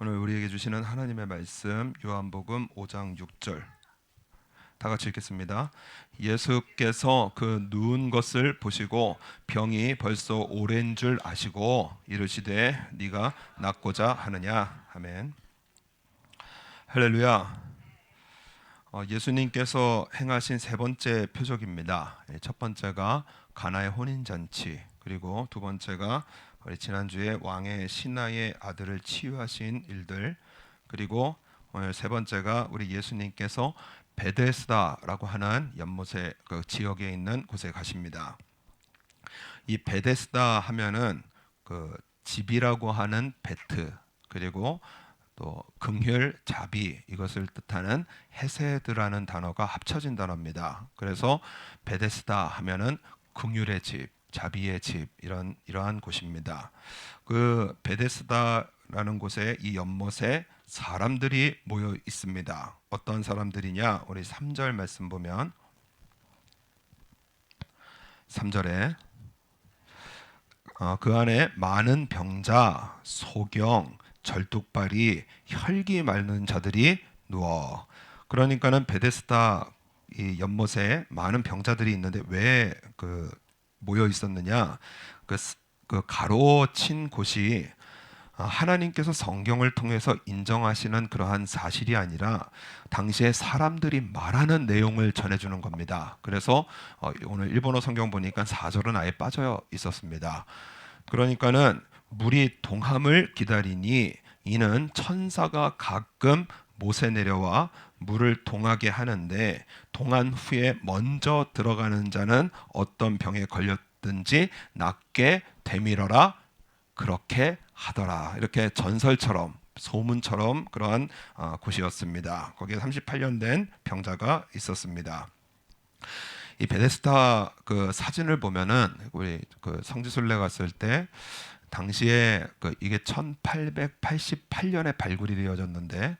오늘 우리에게 주시는 하나님의 말씀 요한복음 5장 6절 다 같이 읽겠습니다. 예수께서 그 누운 것을 보시고 병이 벌써 오랜 줄 아시고 이르시되 네가 낫고자 하느냐. 아멘. 할렐루야. 예수님께서 행하신 세 번째 표적입니다. 첫 번째가 가나의 혼인잔치, 그리고 두 번째가 우리 지난주에 왕의 신하의 아들을 치유하신 일들, 그리고 오늘 세 번째가 우리 예수님께서 베데스다라고 하는 연못의 그 지역에 있는 곳에 가십니다. 이 베데스다 하면은 그 집이라고 하는 베트, 그리고 또 긍휼, 자비, 이것을 뜻하는 헤세드라는 단어가 합쳐진 단어입니다. 그래서 베데스다 하면은 긍휼의 집, 자비의 집, 이러한 곳입니다. 그 베데스다라는 곳에, 이 연못에 사람들이 모여 있습니다. 어떤 사람들이냐? 우리 3절 말씀 보면 3절에 그 안에 많은 병자, 소경, 절뚝발이, 혈기 마른 자들이 누워. 그러니까는 베데스다 이 연못에 많은 병자들이 있는데 왜 그 모여 있었느냐? 그 가로친 곳이 하나님께서 성경을 통해서 인정하시는 그러한 사실이 아니라 당시에 사람들이 말하는 내용을 전해주는 겁니다. 그래서 오늘 일본어 성경 보니까 4절은 아예 빠져 있었습니다. 그러니까는 물이 동함을 기다리니 이는 천사가 가끔 못에 내려와 물을 동하게 하는데 동한 후에 먼저 들어가는 자는 어떤 병에 걸렸든지 낫게 되밀어라, 그렇게 하더라. 이렇게 전설처럼, 소문처럼 그러한 곳이었습니다. 거기에 38년 된 병자가 있었습니다. 이 베데스다 그 사진을 보면은 우리 그 성지순례 갔을 때 당시에 이게 1888년에 발굴이 되어졌는데,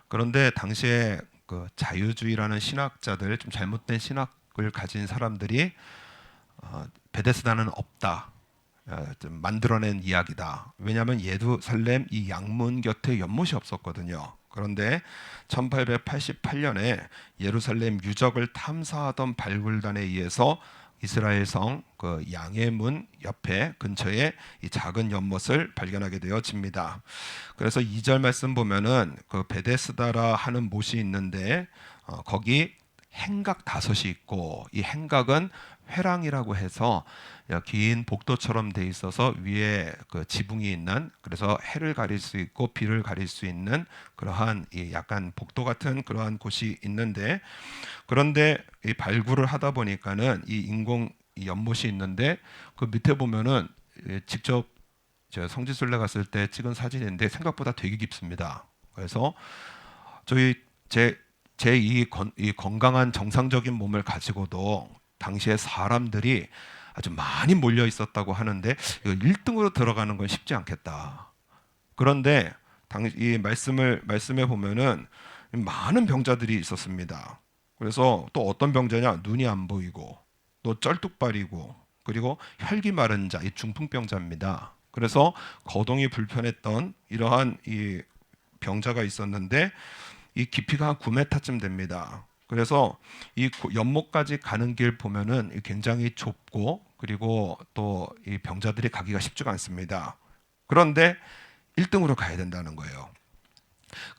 그런데 당시에 그 자유주의라는 신학자들, 좀 잘못된 신학을 가진 사람들이 베데스다는 없다, 좀 만들어낸 이야기다. 왜냐하면 예루살렘 이 양문 곁에 연못이 없었거든요. 그런데 1888년에 예루살렘 유적을 탐사하던 발굴단에 의해서 이스라엘 성 그 양의 문 옆에 근처에 이 작은 연못을 발견하게 되어집니다. 그래서 2절 말씀 보면은 그 베데스다라 하는 못이 있는데 거기 행각 5이 있고, 이 행각은 회랑이라고 해서 긴 복도처럼 돼 있어서 위에 그 지붕이 있는, 그래서 해를 가릴 수 있고 비를 가릴 수 있는 그러한 이 약간 복도 같은 그러한 곳이 있는데, 그런데 이 발굴을 하다 보니까는 이 인공 이 연못이 있는데 그 밑에 보면은 직접 제가 성지순례 갔을 때 찍은 사진인데 생각보다 되게 깊습니다. 그래서 저희 제 이 건강한 정상적인 몸을 가지고도 당시에 사람들이 아주 많이 몰려 있었다고 하는데 이거 1등으로 들어가는 건 쉽지 않겠다. 그런데 이 말씀에 보면은 많은 병자들이 있었습니다. 그래서 또 어떤 병자냐? 눈이 안 보이고, 또 쩔뚝발이고, 그리고 혈기 마른 자, 이 중풍병자입니다. 그래서 거동이 불편했던 이러한 이 병자가 있었는데 이 깊이가 한 9m쯤 됩니다. 그래서 이 연못까지 가는 길 보면은 굉장히 좁고, 그리고 또 이 병자들이 가기가 쉽지가 않습니다. 그런데 1등으로 가야 된다는 거예요.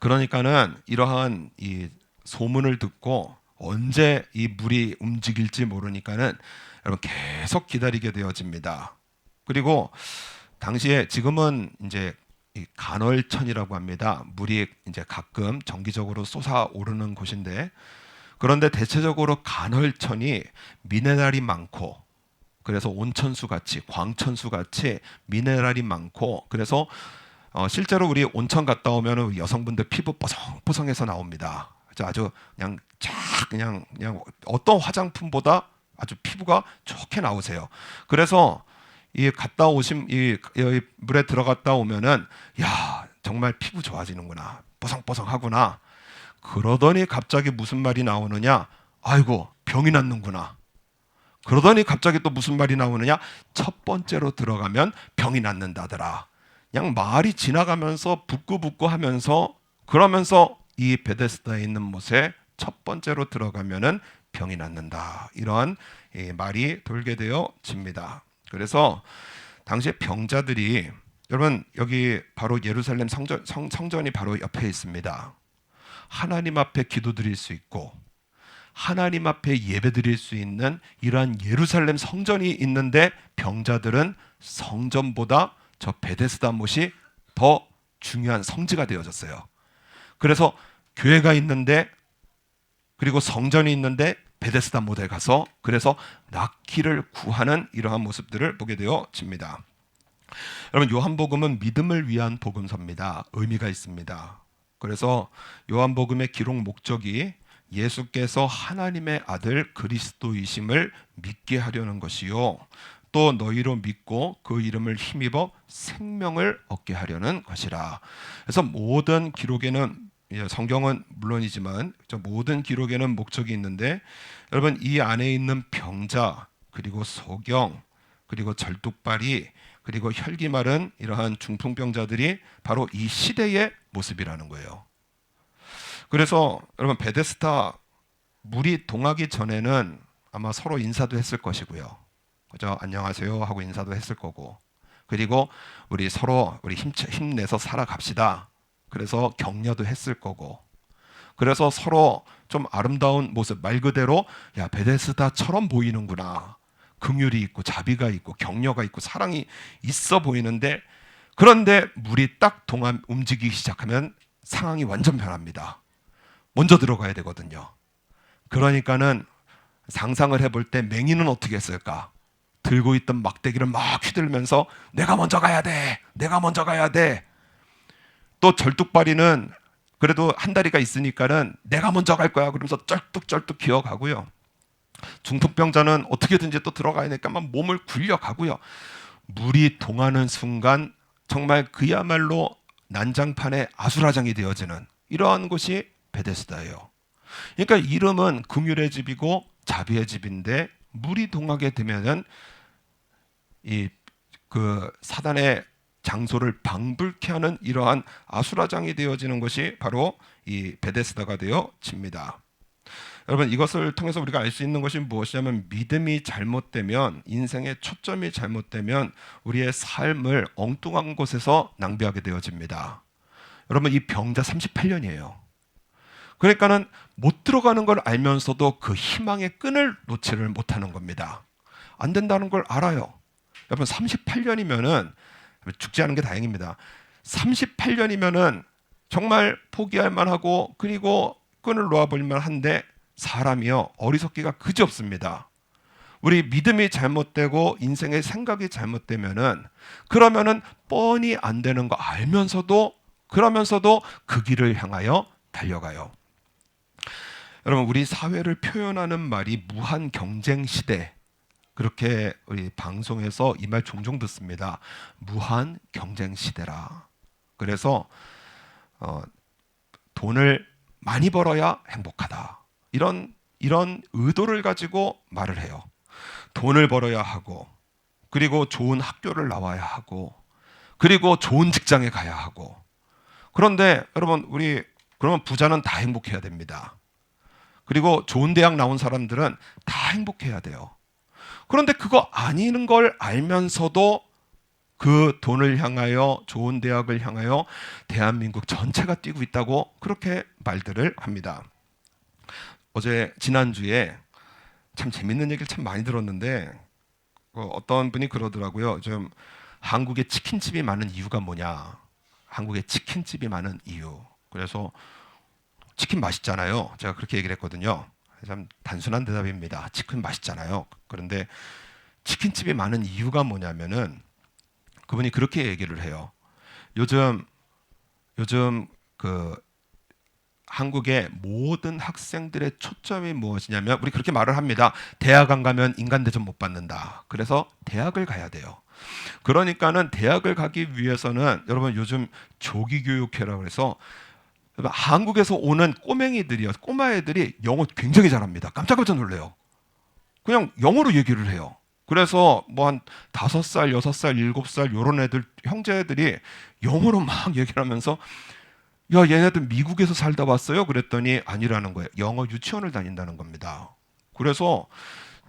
그러니까는 이러한 이 소문을 듣고 언제 이 물이 움직일지 모르니까는 여러분 계속 기다리게 되어집니다. 그리고 당시에, 지금은 이제 이 간헐천이라고 합니다. 물이 이제 가끔 정기적으로 솟아오르는 곳인데, 그런데 대체적으로 간헐천이 미네랄이 많고, 그래서 온천수 같이, 광천수 같이 미네랄이 많고, 그래서 실제로 우리 온천 갔다 오면 여성분들 피부 뽀송뽀송해서 나옵니다. 아주 그냥 어떤 화장품보다 아주 피부가 좋게 나오세요. 그래서 이 갔다 오신 이 물에 들어갔다 오면은 야, 정말 피부 좋아지는구나, 뽀송뽀송하구나. 그러더니 갑자기 무슨 말이 나오느냐? 아이고, 병이 낫는구나. 그러더니 갑자기 또 무슨 말이 나오느냐? 첫 번째로 들어가면 병이 낫는다더라. 그냥 말이 지나가면서 북구북구 하면서 그러면서 이 베데스다에 있는 못에 첫 번째로 들어가면은 병이 낫는다. 이러한 말이 돌게 되어집니다. 그래서 당시에 병자들이 여러분 여기 바로 예루살렘 성전이 바로 옆에 있습니다. 하나님 앞에 기도드릴 수 있고 하나님 앞에 예배드릴 수 있는 이러한 예루살렘 성전이 있는데 병자들은 성전보다 저 베데스다 못이 더 중요한 성지가 되어졌어요. 그래서 교회가 있는데 그리고 성전이 있는데 베데스다 못에 가서 그래서 낫기를 구하는 이러한 모습들을 보게 되어집니다. 여러분 요한복음은 믿음을 위한 복음서입니다. 의미가 있습니다. 그래서 요한복음의 기록 목적이 예수께서 하나님의 아들 그리스도이심을 믿게 하려는 것이요 또 너희로 믿고 그 이름을 힘입어 생명을 얻게 하려는 것이라. 그래서 모든 기록에는 성경은 물론이지만 모든 기록에는 목적이 있는데 여러분 이 안에 있는 병자 그리고 소경 그리고 절뚝발이 그리고 혈기 마른 이러한 중풍병자들이 바로 이 시대의 모습이라는 거예요. 그래서 여러분 베데스다 물이 동하기 전에는 아마 서로 인사도 했을 것이고요. 그죠? 안녕하세요 하고 인사도 했을 거고 그리고 우리 서로 우리 힘내서 살아갑시다. 그래서 격려도 했을 거고 그래서 서로 좀 아름다운 모습 말 그대로 야 베데스다처럼 보이는구나. 긍휼이 있고 자비가 있고 격려가 있고 사랑이 있어 보이는데 그런데 물이 딱 움직이기 시작하면 상황이 완전 변합니다. 먼저 들어가야 되거든요. 그러니까는 상상을 해볼 때 맹인은 어떻게 했을까? 들고 있던 막대기를 막 휘둘면서 내가 먼저 가야 돼. 내가 먼저 가야 돼. 또 절뚝발이는 그래도 한 다리가 있으니까는 내가 먼저 갈 거야. 그러면서 쩔뚝쩔뚝 기어가고요. 중풍병자는 어떻게든지 또 들어가야 되니까 막 몸을 굴려가고요. 물이 동하는 순간 정말 그야말로 난장판의 아수라장이 되어지는 이러한 곳이 베데스다예요. 그러니까 이름은 긍휼의 집이고 자비의 집인데 물이 동하게 되면은 그 사단의 장소를 방불케 하는 이러한 아수라장이 되어지는 것이 바로 이 베데스다가 되어집니다. 여러분 이것을 통해서 우리가 알 수 있는 것이 무엇이냐면 믿음이 잘못되면 인생의 초점이 잘못되면 우리의 삶을 엉뚱한 곳에서 낭비하게 되어집니다. 여러분 이 병자 38년이에요. 그러니까는 못 들어가는 걸 알면서도 그 희망의 끈을 놓지를 못하는 겁니다. 안 된다는 걸 알아요. 여러분 38년이면은 죽지 않은 게 다행입니다. 38년이면은 정말 포기할 만하고 그리고 끈을 놓아볼 만한데 사람이요 어리석기가 그지없습니다. 우리 믿음이 잘못되고 인생의 생각이 잘못되면은 그러면은 뻔히 안 되는 거 알면서도 그러면서도 그 길을 향하여 달려가요. 여러분 우리 사회를 표현하는 말이 무한 경쟁 시대 그렇게 우리 방송에서 이 말 종종 듣습니다. 무한 경쟁 시대라. 그래서 돈을 많이 벌어야 행복하다. 이런 의도를 가지고 말을 해요. 돈을 벌어야 하고 그리고 좋은 학교를 나와야 하고 그리고 좋은 직장에 가야 하고 그런데 여러분 우리 그러면 부자는 다 행복해야 됩니다. 그리고 좋은 대학 나온 사람들은 다 행복해야 돼요. 그런데 그거 아닌 걸 알면서도 그 돈을 향하여 좋은 대학을 향하여 대한민국 전체가 뛰고 있다고 그렇게 말들을 합니다. 지난주에 참 재밌는 얘기를 참 많이 들었는데 어떤 분이 그러더라고요. 좀 한국에 치킨집이 많은 이유가 뭐냐? 한국에 치킨집이 많은 이유. 그래서 치킨 맛있잖아요. 제가 그렇게 얘기를 했거든요. 참 단순한 대답입니다. 치킨 맛있잖아요. 그런데 치킨집이 많은 이유가 뭐냐면은 그분이 그렇게 얘기를 해요. 요즘 그 한국의 모든 학생들의 초점이 무엇이냐면 우리 그렇게 말을 합니다. 대학 안 가면 인간대접 못 받는다. 그래서 대학을 가야 돼요. 그러니까는 대학을 가기 위해서는 여러분 요즘 조기교육회라고 해서 한국에서 오는 꼬마 애들이 영어 굉장히 잘합니다. 깜짝깜짝 놀래요. 그냥 영어로 얘기를 해요. 그래서 뭐 한 5살, 6살, 7살 요런 애들 형제들이 영어로 막 얘기를 하면서 야 얘네들 미국에서 살다 왔어요? 그랬더니 아니라는 거예요. 영어 유치원을 다닌다는 겁니다. 그래서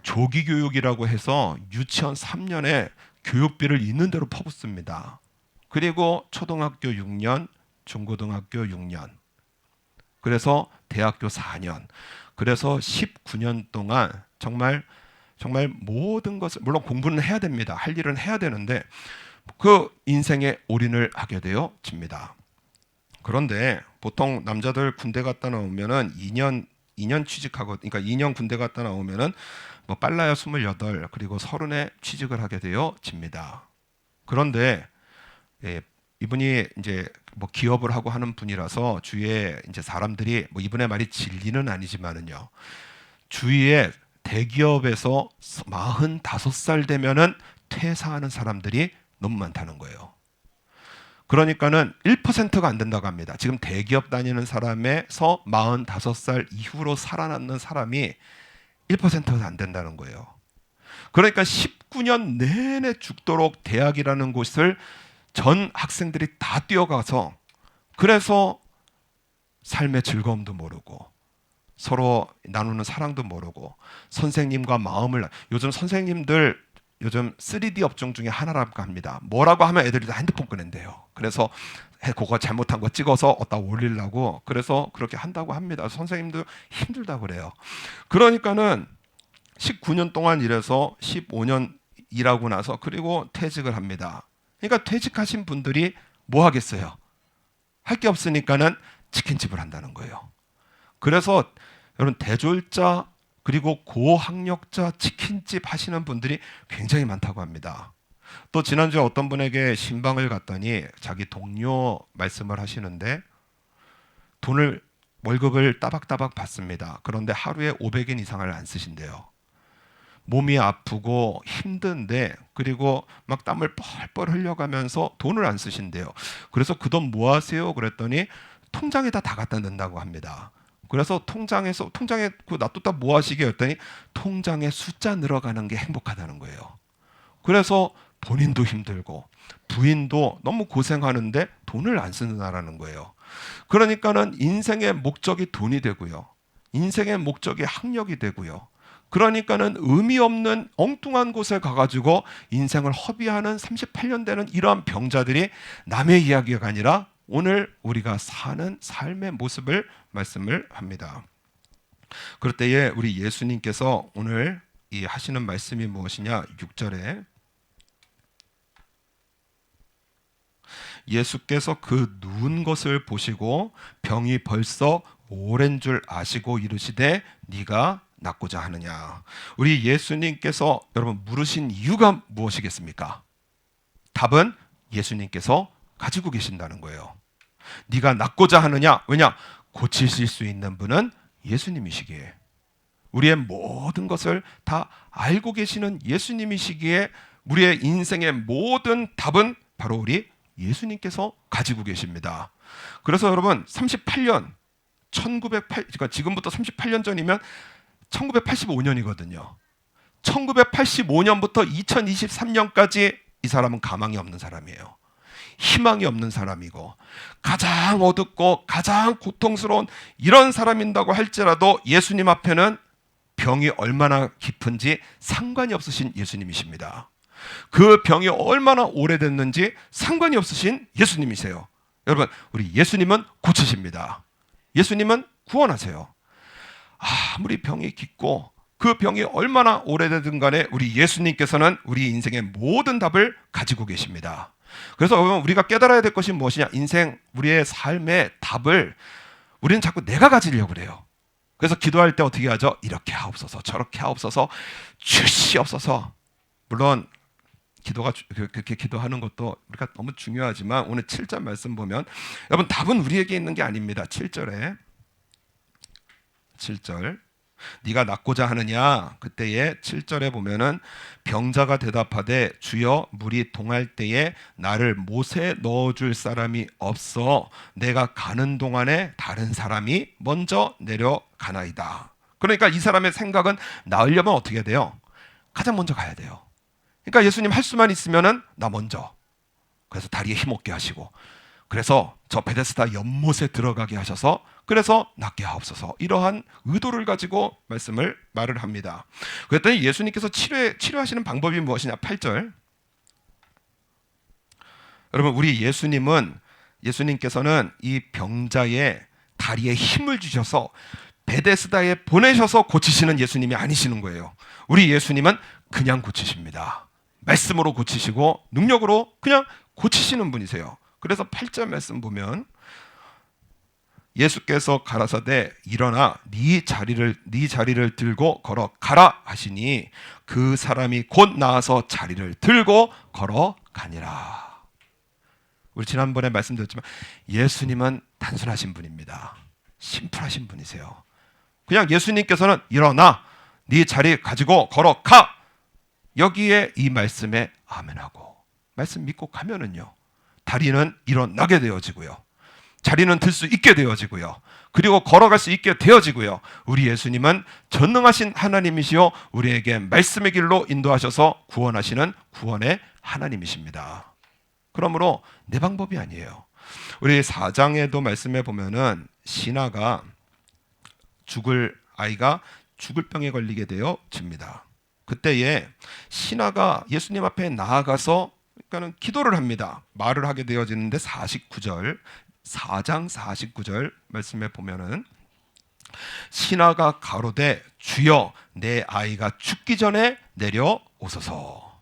조기 교육이라고 해서 유치원 3년에 교육비를 있는 대로 퍼붓습니다. 그리고 초등학교 6년, 중고등학교 6년, 그래서 대학교 4년, 그래서 19년 동안 정말 모든 것을, 물론 공부는 해야 됩니다. 할 일은 해야 되는데 그 인생에 올인을 하게 되어집니다. 그런데 보통 남자들 군대 갔다 나오면은 2년 취직하고, 그러니까 2년 군대 갔다 나오면은 뭐 빨라야 28, 그리고 30에 취직을 하게 되어집니다. 그런데 이분이 이제 뭐 기업을 하고 하는 분이라서 주위에 이제 사람들이, 뭐 이분의 말이 진리는 아니지만은요, 주위에 대기업에서 45살 되면은 퇴사하는 사람들이 너무 많다는 거예요. 그러니까는 1%가 안 된다고 합니다. 지금 대기업 다니는 사람에서 45살 이후로 살아남는 사람이 1%가 안 된다는 거예요. 그러니까 19년 내내 죽도록 대학이라는 곳을 전 학생들이 다 뛰어가서, 그래서 삶의 즐거움도 모르고 서로 나누는 사랑도 모르고 선생님과 마음을, 요즘 선생님들 요즘 3D 업종 중에 하나라고 합니다. 뭐라고 하면 애들이 다 핸드폰 꺼낸대요. 그래서 그거 잘못한 거 찍어서 어디다 올리려고, 그래서 그렇게 한다고 합니다. 선생님도 힘들다고 그래요. 그러니까는 19년 동안 일해서 15년 일하고 나서 그리고 퇴직을 합니다. 그러니까 퇴직하신 분들이 뭐 하겠어요? 할 게 없으니까는 치킨집을 한다는 거예요. 그래서 여러분, 대졸자 그리고 고학력자 치킨집 하시는 분들이 굉장히 많다고 합니다. 또 지난주에 어떤 분에게 신방을 갔더니 자기 동료 말씀을 하시는데, 월급을 따박따박 받습니다. 그런데 하루에 500엔 이상을 안 쓰신대요. 몸이 아프고 힘든데, 그리고 막 땀을 뻘뻘 흘려가면서 돈을 안 쓰신대요. 그래서 그 돈 뭐 하세요? 그랬더니 통장에다 다 갖다 넣는다고 합니다. 그래서 통장에 그 놔뒀다 뭐 하시게 했더니 통장에 숫자 늘어가는 게 행복하다는 거예요. 그래서 본인도 힘들고 부인도 너무 고생하는데 돈을 안 쓰는다라는 거예요. 그러니까는 인생의 목적이 돈이 되고요, 인생의 목적이 학력이 되고요, 그러니까는 의미 없는 엉뚱한 곳에 가가지고 인생을 허비하는 38년 되는 이러한 병자들이 남의 이야기가 아니라 오늘 우리가 사는 삶의 모습을 말씀을 합니다. 그럴 때에 우리 예수님께서 오늘 이 하시는 말씀이 무엇이냐? 6절에 예수께서 그 누운 것을 보시고 병이 벌써 오랜 줄 아시고 이르시되 네가 낫고자 하느냐. 우리 예수님께서 여러분 물으신 이유가 무엇이겠습니까? 답은 예수님께서 가지고 계신다는 거예요. 네가 낫고자 하느냐? 왜냐? 고치실 수 있는 분은 예수님이시기에, 우리의 모든 것을 다 알고 계시는 예수님이시기에 우리의 인생의 모든 답은 바로 우리 예수님께서 가지고 계십니다. 그래서 여러분 38년, 그러니까 지금부터 38년 전이면 1985년이거든요. 1985년부터 2023년까지 이 사람은 가망이 없는 사람이에요. 희망이 없는 사람이고 가장 어둡고 가장 고통스러운 이런 사람인다고 할지라도 예수님 앞에는 병이 얼마나 깊은지 상관이 없으신 예수님이십니다. 그 병이 얼마나 오래됐는지 상관이 없으신 예수님이세요. 여러분, 우리 예수님은 고치십니다. 예수님은 구원하세요. 아무리 병이 깊고 그 병이 얼마나 오래되든 간에 우리 예수님께서는 우리 인생의 모든 답을 가지고 계십니다. 그래서 여러분, 우리가 깨달아야 될 것이 무엇이냐? 인생, 우리의 삶의 답을 우리는 자꾸 내가 가지려고 그래요. 그래서 기도할 때 어떻게 하죠? 이렇게 하옵소서, 저렇게 하옵소서, 주시옵소서. 물론 기도가 그렇게 기도하는 것도 우리가 너무 중요하지만 오늘 7절 말씀 보면 여러분, 답은 우리에게 있는 게 아닙니다. 7절 네가 낫고자 하느냐? 그때에 7절에 보면은 병자가 대답하되 주여 물이 동할 때에 나를 못에 넣어줄 사람이 없어 내가 가는 동안에 다른 사람이 먼저 내려가나이다. 그러니까 이 사람의 생각은 나으려면 어떻게 해야 돼요? 가장 먼저 가야 돼요. 그러니까 예수님 할 수만 있으면은 나 먼저. 그래서 다리에 힘없게 하시고, 그래서 저 베데스다 연못에 들어가게 하셔서, 그래서 낫게 하옵소서, 이러한 의도를 가지고 말을 합니다. 그랬더니 예수님께서 치료하시는 방법이 무엇이냐? 8절. 여러분, 우리 예수님께서는 이 병자의 다리에 힘을 주셔서 베데스다에 보내셔서 고치시는 예수님이 아니시는 거예요. 우리 예수님은 그냥 고치십니다. 말씀으로 고치시고 능력으로 그냥 고치시는 분이세요. 그래서 8절 말씀 보면 예수께서 가라사대 일어나 네 자리를 들고 걸어가라 하시니 그 사람이 곧 나와서 자리를 들고 걸어가니라. 우리 지난번에 말씀드렸지만 예수님은 단순하신 분입니다. 심플하신 분이세요. 그냥 예수님께서는 일어나 네 자리 가지고 걸어가, 여기에 이 말씀에 아멘하고 말씀 믿고 가면은요, 다리는 일어나게 되어지고요, 자리는 들 수 있게 되어지고요, 그리고 걸어갈 수 있게 되어지고요. 우리 예수님은 전능하신 하나님이시요 우리에게 말씀의 길로 인도하셔서 구원하시는 구원의 하나님이십니다. 그러므로 내 방법이 아니에요. 우리 4장에도 말씀해 보면은 아이가 죽을 병에 걸리게 되어집니다. 그때에 신하가 예수님 앞에 나아가서 그러니까는 기도를 합니다. 말을 하게 되어지는데 4장 49절 말씀에 보면은 신하가 가로되 주여 내 아이가 죽기 전에 내려오소서.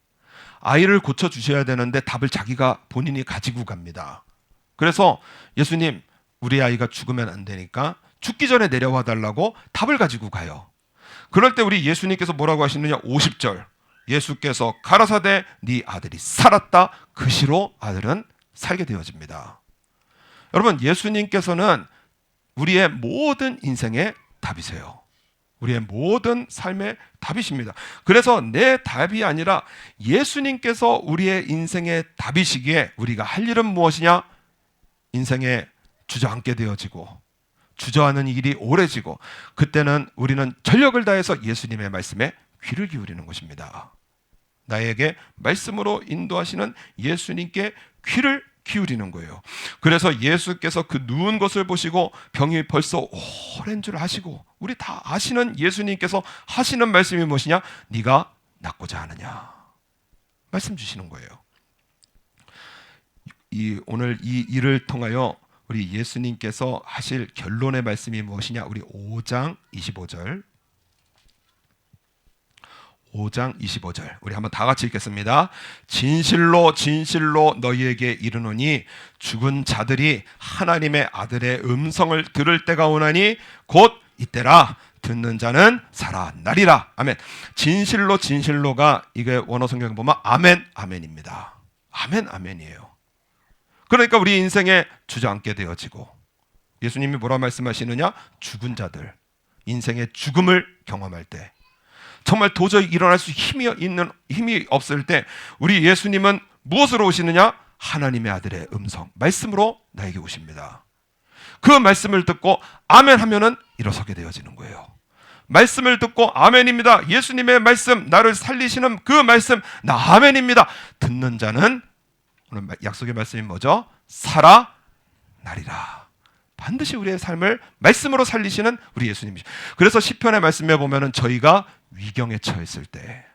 아이를 고쳐 주셔야 되는데 답을 자기가 본인이 가지고 갑니다. 그래서 예수님, 우리 아이가 죽으면 안 되니까 죽기 전에 내려와 달라고 답을 가지고 가요. 그럴 때 우리 예수님께서 뭐라고 하시느냐? 50절. 예수께서 가라사대 네 아들이 살았다. 그 시로 아들은 살게 되어집니다. 여러분, 예수님께서는 우리의 모든 인생의 답이세요. 우리의 모든 삶의 답이십니다. 그래서 내 답이 아니라 예수님께서 우리의 인생의 답이시기에 우리가 할 일은 무엇이냐? 인생에 주저앉게 되어지고 주저하는 일이 오래지고, 그때는 우리는 전력을 다해서 예수님의 말씀에 귀를 기울이는 것입니다. 나에게 말씀으로 인도하시는 예수님께 귀를 기울이는 거예요. 그래서 예수께서 그 누운 것을 보시고 병이 벌써 오랜 줄 아시고, 우리 다 아시는 예수님께서 하시는 말씀이 무엇이냐? 네가 낫고자 하느냐 말씀 주시는 거예요. 오늘 이 일을 통하여 우리 예수님께서 하실 결론의 말씀이 무엇이냐? 우리 5장 25절 우리 한번 다 같이 읽겠습니다. 진실로 진실로 너희에게 이르노니 죽은 자들이 하나님의 아들의 음성을 들을 때가 오나니 곧 이때라. 듣는 자는 살아나리라. 아멘. 진실로 진실로가 이게 원어 성경에 보면 아멘 아멘입니다. 아멘 아멘이에요. 그러니까 우리 인생에 주저앉게 되어지고, 예수님이 뭐라 말씀하시느냐? 죽은 자들, 인생의 죽음을 경험할 때, 정말 도저히 일어날 수 힘이 없을 때 우리 예수님은 무엇으로 오시느냐? 하나님의 아들의 음성, 말씀으로 나에게 오십니다. 그 말씀을 듣고 아멘 하면은 일어서게 되어지는 거예요. 말씀을 듣고 아멘입니다. 예수님의 말씀, 나를 살리시는 그 말씀, 나 아멘입니다. 듣는 자는, 오늘 약속의 말씀이 뭐죠? 살아나리라. 반드시 우리의 삶을 말씀으로 살리시는 우리 예수님이시죠. 그래서 시편의 말씀에 보면은 저희가 위경에 처했을 때,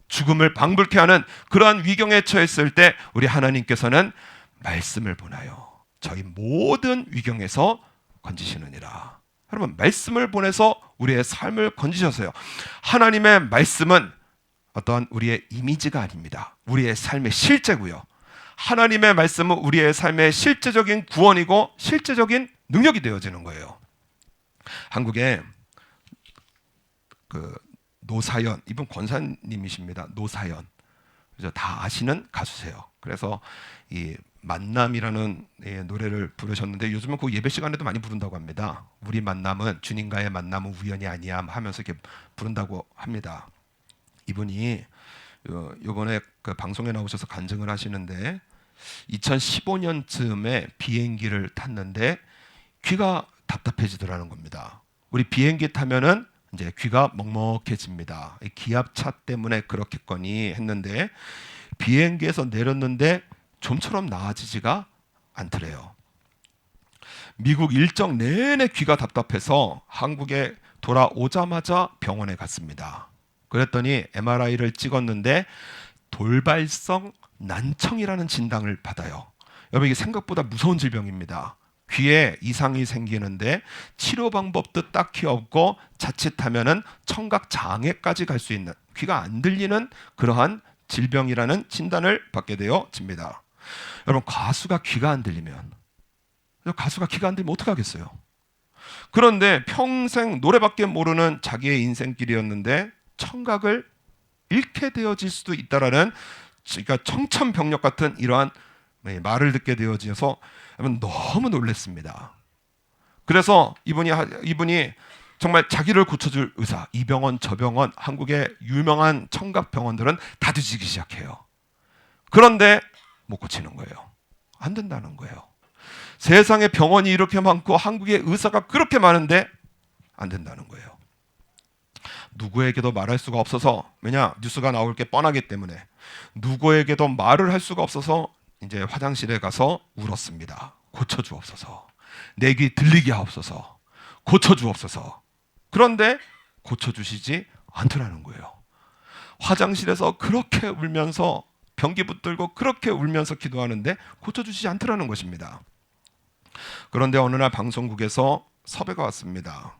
죽음을 방불케 하는 그러한 위경에 처했을 때 우리 하나님께서는 말씀을 보내요. 저희 모든 위경에서 건지시느니라. 여러분, 말씀을 보내서 우리의 삶을 건지셨어요. 하나님의 말씀은 어떠한 우리의 이미지가 아닙니다. 우리의 삶의 실제고요. 하나님의 말씀은 우리의 삶의 실제적인 구원이고 실제적인 능력이 되어지는 거예요. 한국에 노사연, 이분 권사님이십니다. 노사연, 그죠? 다 아시는 가수세요. 그래서 이 만남이라는 노래를 부르셨는데 요즘은 그 예배 시간에도 많이 부른다고 합니다. 우리 만남은, 주님과의 만남은 우연이 아니야 하면서 이렇게 부른다고 합니다. 이분이 이번에 그 방송에 나오셔서 간증을 하시는데 2015년쯤에 비행기를 탔는데 귀가 답답해지더라는 겁니다. 우리 비행기 타면은 이제 귀가 먹먹해집니다. 기압차 때문에 그렇겠거니 했는데 비행기에서 내렸는데 좀처럼 나아지지가 않더래요. 미국 일정 내내 귀가 답답해서 한국에 돌아오자마자 병원에 갔습니다. 그랬더니 MRI를 찍었는데 돌발성 난청이라는 진단을 받아요. 여러분 이게 생각보다 무서운 질병입니다. 귀에 이상이 생기는데 치료 방법도 딱히 없고 자칫하면은 청각 장애까지 갈 수 있는, 귀가 안 들리는 그러한 질병이라는 진단을 받게 되어집니다. 여러분 가수가 귀가 안 들리면 어떻게 하겠어요? 그런데 평생 노래밖에 모르는 자기의 인생길이었는데 청각을 잃게 되어질 수도 있다라는, 그러니까 청천벽력 같은 이러한 말을 듣게 되어져서 너무 놀랐습니다. 그래서 이분이 정말 자기를 고쳐줄 의사, 이 병원 저 병원, 한국의 유명한 청각 병원들은 다 뒤지기 시작해요. 그런데 못 고치는 거예요. 안 된다는 거예요. 세상에 병원이 이렇게 많고 한국에 의사가 그렇게 많은데 안 된다는 거예요. 누구에게도 말할 수가 없어서, 왜냐 뉴스가 나올 게 뻔하기 때문에 누구에게도 말을 할 수가 없어서 이제 화장실에 가서 울었습니다. 고쳐주옵소서. 내 귀 들리게 하옵소서. 고쳐주옵소서. 그런데 고쳐주시지 않더라는 거예요. 화장실에서 그렇게 울면서 변기 붙들고 그렇게 울면서 기도하는데 고쳐주시지 않더라는 것입니다. 그런데 어느 날 방송국에서 섭외가 왔습니다.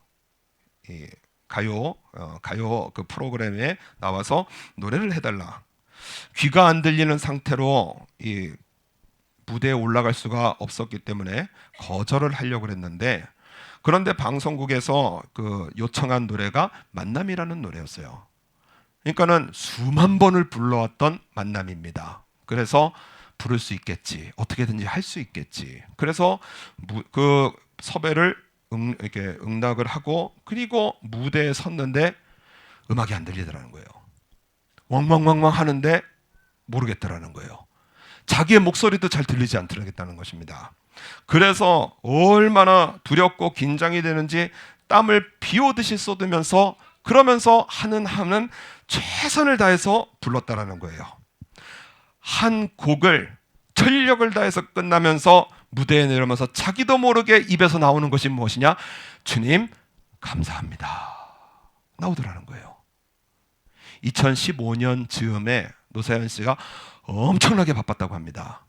이 가요 그 프로그램에 나와서 노래를 해달라. 귀가 안 들리는 상태로 이 무대에 올라갈 수가 없었기 때문에 거절을 하려고 했는데, 그런데 방송국에서 그 요청한 노래가 만남이라는 노래였어요. 그러니까는 수만 번을 불러왔던 만남입니다. 그래서 부를 수 있겠지, 어떻게든지 할 수 있겠지. 그래서 그 섭외를 이렇게 응답을 하고, 그리고 무대에 섰는데 음악이 안 들리더라는 거예요. 왕왕왕왕 하는데 모르겠더라는 거예요. 자기의 목소리도 잘 들리지 않더라는 것입니다. 그래서 얼마나 두렵고 긴장이 되는지 땀을 비 오듯이 쏟으면서, 그러면서 하는 최선을 다해서 불렀다라는 거예요. 한 곡을 전력을 다해서 끝나면서 무대에 내려오면서 자기도 모르게 입에서 나오는 것이 무엇이냐? 주님 감사합니다 나오더라는 거예요. 2015년 즈음에 노사연 씨가 엄청나게 바빴다고 합니다.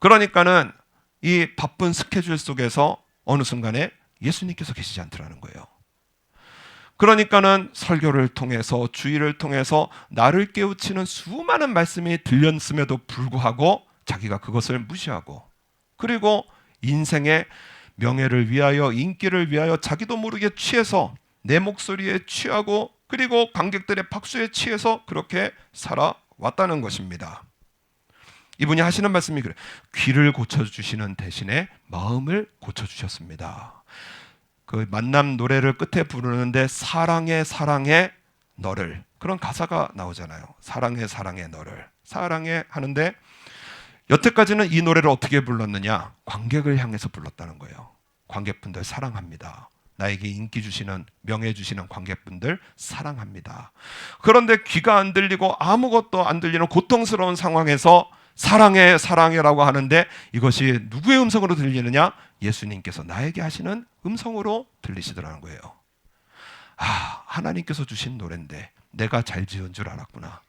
그러니까는 이 바쁜 스케줄 속에서 어느 순간에 예수님께서 계시지 않더라는 거예요. 그러니까는 설교를 통해서, 주의를 통해서 나를 깨우치는 수많은 말씀이 들렸음에도 불구하고 자기가 그것을 무시하고, 그리고 인생의 명예를 위하여, 인기를 위하여 자기도 모르게 취해서 내 목소리에 취하고, 그리고 관객들의 박수에 취해서 그렇게 살아왔다는 것입니다. 이분이 하시는 말씀이 그래요. 귀를 고쳐주시는 대신에 마음을 고쳐주셨습니다. 그 만남 노래를 끝에 부르는데 사랑해 사랑해 너를, 그런 가사가 나오잖아요. 사랑해 사랑해 너를, 사랑해 하는데 여태까지는 이 노래를 어떻게 불렀느냐? 관객을 향해서 불렀다는 거예요. 관객분들 사랑합니다. 나에게 인기 주시는, 명예 주시는 관객분들 사랑합니다. 그런데 귀가 안 들리고 아무것도 안 들리는 고통스러운 상황에서 사랑해 사랑해라고 하는데 이것이 누구의 음성으로 들리느냐? 예수님께서 나에게 하시는 음성으로 들리시더라는 거예요. 아, 하나님께서 주신 노래인데 내가 잘 지은 줄 알았구나.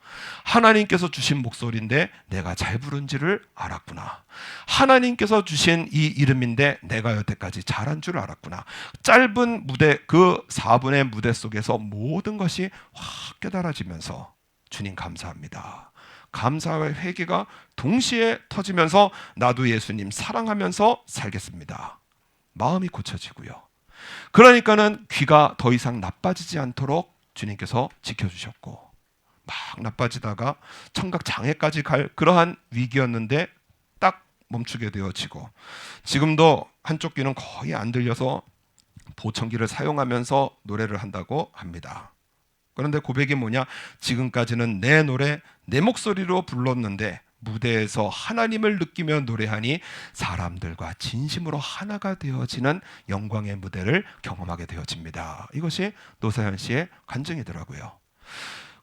하나님께서 주신 목소리인데 내가 잘 부른지를 알았구나. 하나님께서 주신 이 이름인데 내가 여태까지 잘한 줄 알았구나. 짧은 무대, 그 4분의 무대 속에서 모든 것이 확 깨달아지면서 주님 감사합니다. 감사와 회개가 동시에 터지면서 나도 예수님 사랑하면서 살겠습니다. 마음이 고쳐지고요. 그러니까는 귀가 더 이상 나빠지지 않도록 주님께서 지켜주셨고, 막 나빠지다가 청각 장애까지 갈 그러한 위기였는데 딱 멈추게 되어지고, 지금도 한쪽 귀는 거의 안 들려서 보청기를 사용하면서 노래를 한다고 합니다. 그런데 고백이 뭐냐? 지금까지는 내 노래, 내 목소리로 불렀는데 무대에서 하나님을 느끼며 노래하니 사람들과 진심으로 하나가 되어지는 영광의 무대를 경험하게 되어집니다. 이것이 노사연 씨의 간증이더라고요.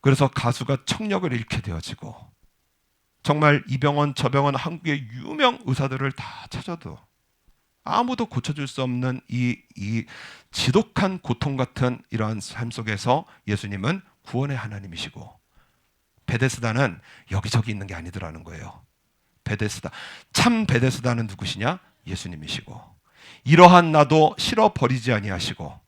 그래서 가수가 청력을 잃게 되어지고, 정말 이 병원 저 병원 한국의 유명 의사들을 다 찾아도 아무도 고쳐줄 수 없는 이 지독한 고통 같은 이러한 삶 속에서 예수님은 구원의 하나님이시고, 베데스다는 여기저기 있는 게 아니더라는 거예요. 베데스다, 참 베데스다는 누구시냐? 예수님이시고, 이러한 나도 싫어버리지 아니하시고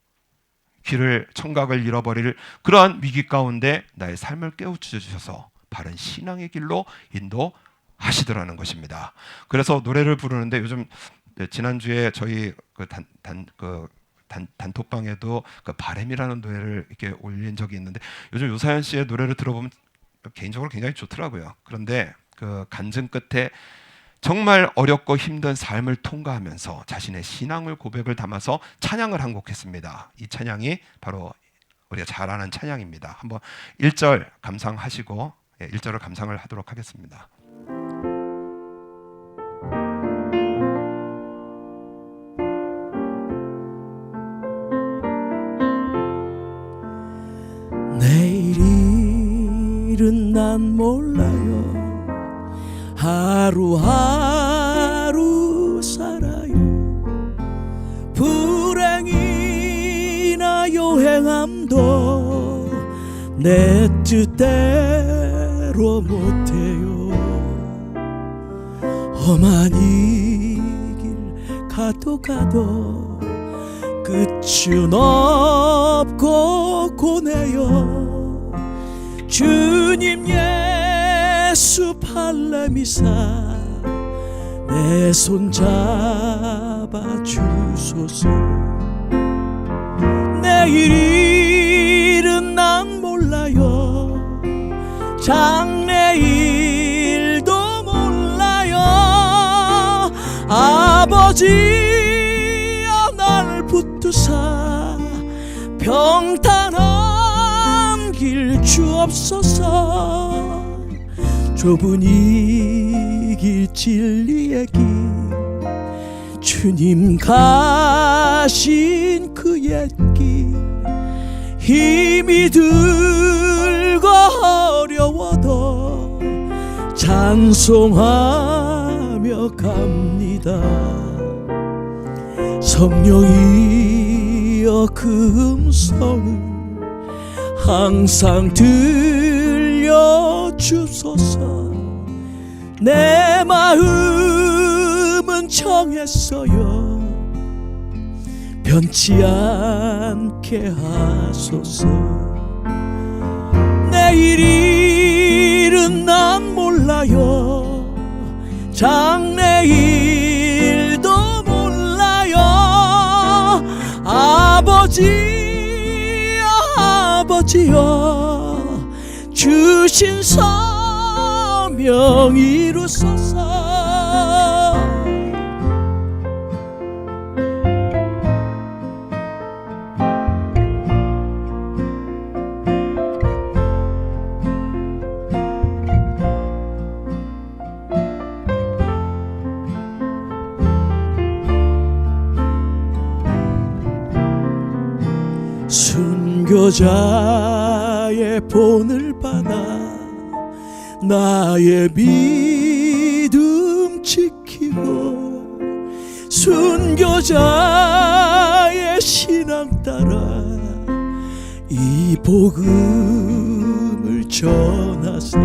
청각을 잃어버릴 그러한 위기 가운데 나의 삶을 깨우쳐 주셔서 바른 신앙의 길로 인도하시더라는 것입니다. 그래서 노래를 부르는데, 요즘 지난주에 저희 단톡방에도 그 바램이라는 노래를 이렇게 올린 적이 있는데, 요즘 요사연 씨의 노래를 들어보면 개인적으로 굉장히 좋더라고요. 그런데 그 간증 끝에 정말 어렵고 힘든 삶을 통과하면서 자신의 신앙을 고백을 담아서 찬양을 한 곡 했습니다. 이 찬양이 바로 우리가 잘 아는 찬양입니다. 한번 1절 감상하시고 1절을 감상을 하도록 하겠습니다. 내일은 난 몰라요. 하루하루 살아요. 불행이나 요행함도 내 뜻대로 못해요. 험한 이 길 가도 끝은 없고 고뇌요. 주님 예수 팔레미사 내 손 잡아 주소서. 내일은 난 몰라요. 장래일도 몰라요. 아버지여 날 붙드사 평탄한 길 주옵소서. 좁은 이 길 진리의 길 주님 가신 그 옛길 힘이 들고 어려워도 찬송하며 갑니다. 성령이여 그 음성을 항상 들려주소서. 내 마음은 정했어요. 변치 않게 하소서. 내일은 난 몰라요. 장래일도 몰라요. 아버지여 주신 사명 이루소서. 순교자의 본을 받아 나의 믿음 지키고 순교자의 신앙 따라 이 복음을 전하세.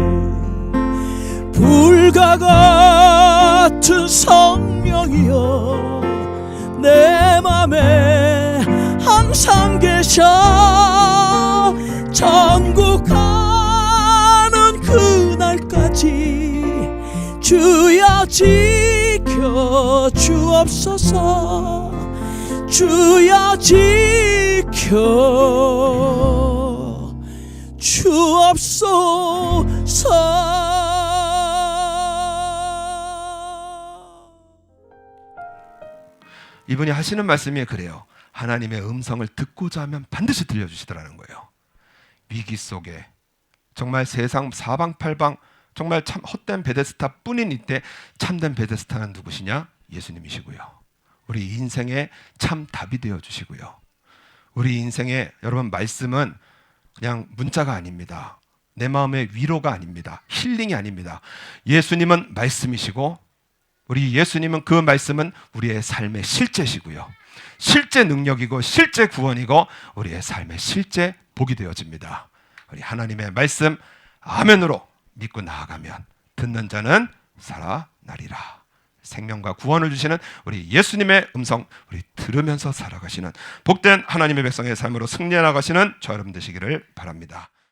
불과 같은 성령이여 내 맘에 항상 계셔. 천국 가는 그날까지 주여 지켜 주옵소서. 주여 지켜 주옵소서. 이분이 하시는 말씀이 그래요. 하나님의 음성을 듣고자 하면 반드시 들려주시더라는 거예요. 위기 속에 정말 세상 사방팔방 정말 참 헛된 베데스다뿐인 이때 참된 베데스다는 누구시냐? 예수님이시고요. 우리 인생의 참 답이 되어 주시고요. 우리 인생의 여러분 말씀은 그냥 문자가 아닙니다. 내 마음의 위로가 아닙니다. 힐링이 아닙니다. 예수님은 말씀이시고 우리 예수님은 그 말씀은 우리의 삶의 실제시고요. 실제 능력이고 실제 구원이고 우리의 삶의 실제 복이 되어집니다. 우리 하나님의 말씀 아멘으로 믿고 나아가면 듣는 자는 살아나리라. 생명과 구원을 주시는 우리 예수님의 음성 우리 들으면서 살아가시는 복된 하나님의 백성의 삶으로 승리해 나가시는 저 여러분 되시기를 바랍니다.